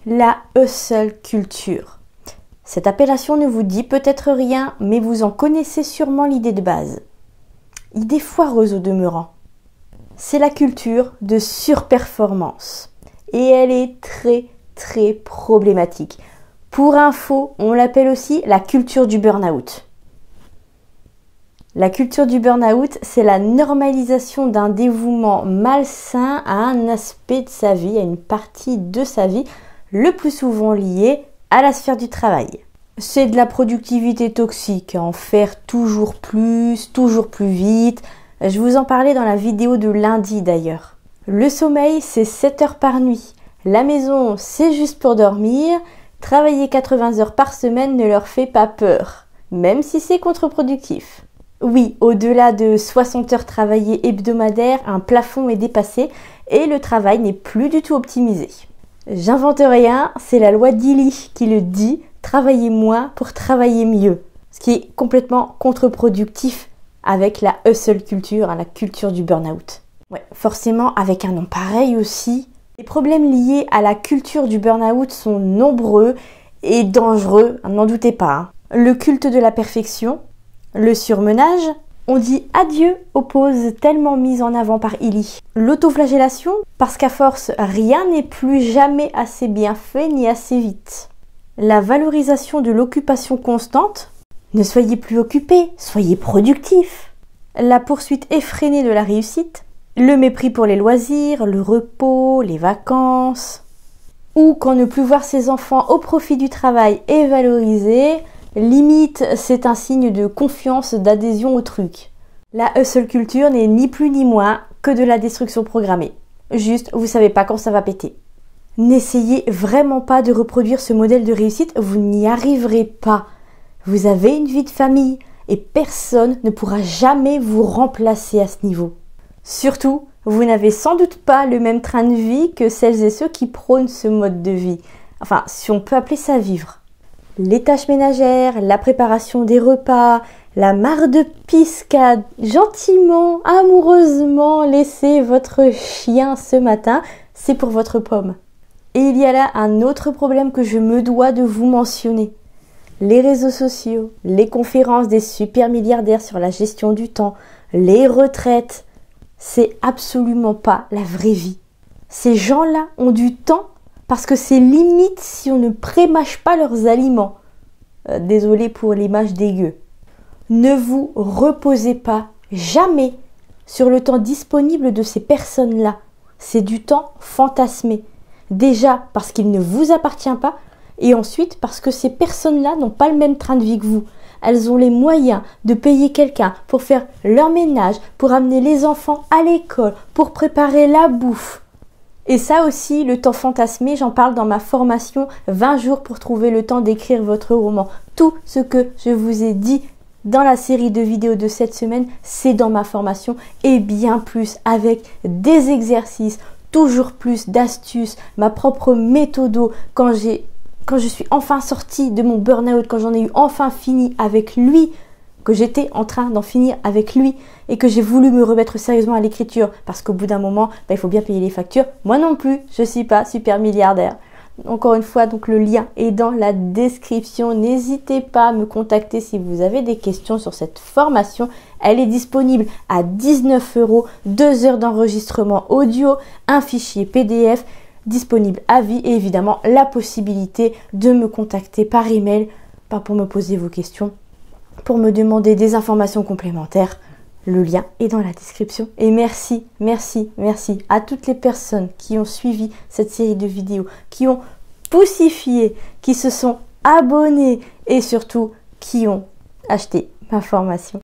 La hustle culture. Cette appellation ne vous dit peut-être rien, mais vous en connaissez sûrement l'idée de base. Idée foireuse au demeurant. C'est la culture de surperformance. Et elle est très problématique. Pour info, on l'appelle aussi la culture du burn-out. La culture du burn-out, c'est la normalisation d'un dévouement malsain à un aspect de sa vie, à une partie de sa vie, le plus souvent lié à la sphère du travail. C'est de la productivité toxique, en faire toujours plus vite. Je vous en parlais dans la vidéo de lundi d'ailleurs. Le sommeil, c'est 7 heures par nuit. La maison, c'est juste pour dormir. Travailler 80 heures par semaine ne leur fait pas peur, même si c'est contre-productif. Oui, au-delà de 60 heures travaillées hebdomadaires, un plafond est dépassé et le travail n'est plus du tout optimisé. J'invente rien, c'est la loi d'Illy qui le dit, travaillez moins pour travailler mieux. Ce qui est complètement contre-productif avec la hustle culture, la culture du burn-out. Ouais, forcément, avec un nom pareil aussi, les problèmes liés à la culture du burn-out sont nombreux et dangereux, n'en doutez pas. Le culte de la perfection, le surmenage, on dit adieu aux pauses tellement mises en avant par Illy. L'autoflagellation, parce qu'à force, rien n'est plus jamais assez bien fait ni assez vite. La valorisation de l'occupation constante, ne soyez plus occupés, soyez productifs. La poursuite effrénée de la réussite, le mépris pour les loisirs, le repos, les vacances. Ou quand ne plus voir ses enfants au profit du travail est valorisé, limite, c'est un signe de confiance, d'adhésion au truc. La hustle culture n'est ni plus ni moins que de la destruction programmée. Juste, vous savez pas quand ça va péter. N'essayez vraiment pas de reproduire ce modèle de réussite, vous n'y arriverez pas. Vous avez une vie de famille et personne ne pourra jamais vous remplacer à ce niveau. Surtout, vous n'avez sans doute pas le même train de vie que celles et ceux qui prônent ce mode de vie. Enfin, si on peut appeler ça vivre. Les tâches ménagères, la préparation des repas, la mare de piscade, gentiment, amoureusement laisser votre chien ce matin, c'est pour votre pomme. Et il y a là un autre problème que je me dois de vous mentionner. Les réseaux sociaux, les conférences des super milliardaires sur la gestion du temps, les retraites, c'est absolument pas la vraie vie. Ces gens-là ont du temps parce que c'est limite si on ne prémâche pas leurs aliments. Désolé pour l'image dégueu. Ne vous reposez pas jamais sur le temps disponible de ces personnes-là. C'est du temps fantasmé. Déjà parce qu'il ne vous appartient pas et ensuite parce que ces personnes-là n'ont pas le même train de vie que vous. Elles ont les moyens de payer quelqu'un pour faire leur ménage, pour amener les enfants à l'école, pour préparer la bouffe. Et ça aussi, le temps fantasmé, j'en parle dans ma formation 20 jours pour trouver le temps d'écrire votre roman. Tout ce que je vous ai dit dans la série de vidéos de cette semaine, c'est dans ma formation et bien plus avec des exercices, toujours plus d'astuces, ma propre méthode quand je suis enfin sortie de mon burn-out, quand j'en ai eu enfin fini avec lui, que j'étais en train d'en finir avec lui et que j'ai voulu me remettre sérieusement à l'écriture parce qu'au bout d'un moment, il faut bien payer les factures. Moi non plus, je ne suis pas super milliardaire. Encore une fois, donc le lien est dans la description. N'hésitez pas à me contacter si vous avez des questions sur cette formation. Elle est disponible à 19 €, 2 heures d'enregistrement audio, un fichier PDF disponible à vie et évidemment la possibilité de me contacter par email, pas pour me poser vos questions, pour me demander des informations complémentaires. Le lien est dans la description. Et merci à toutes les personnes qui ont suivi cette série de vidéos, qui ont poussifié, qui se sont abonnés et surtout qui ont acheté ma formation.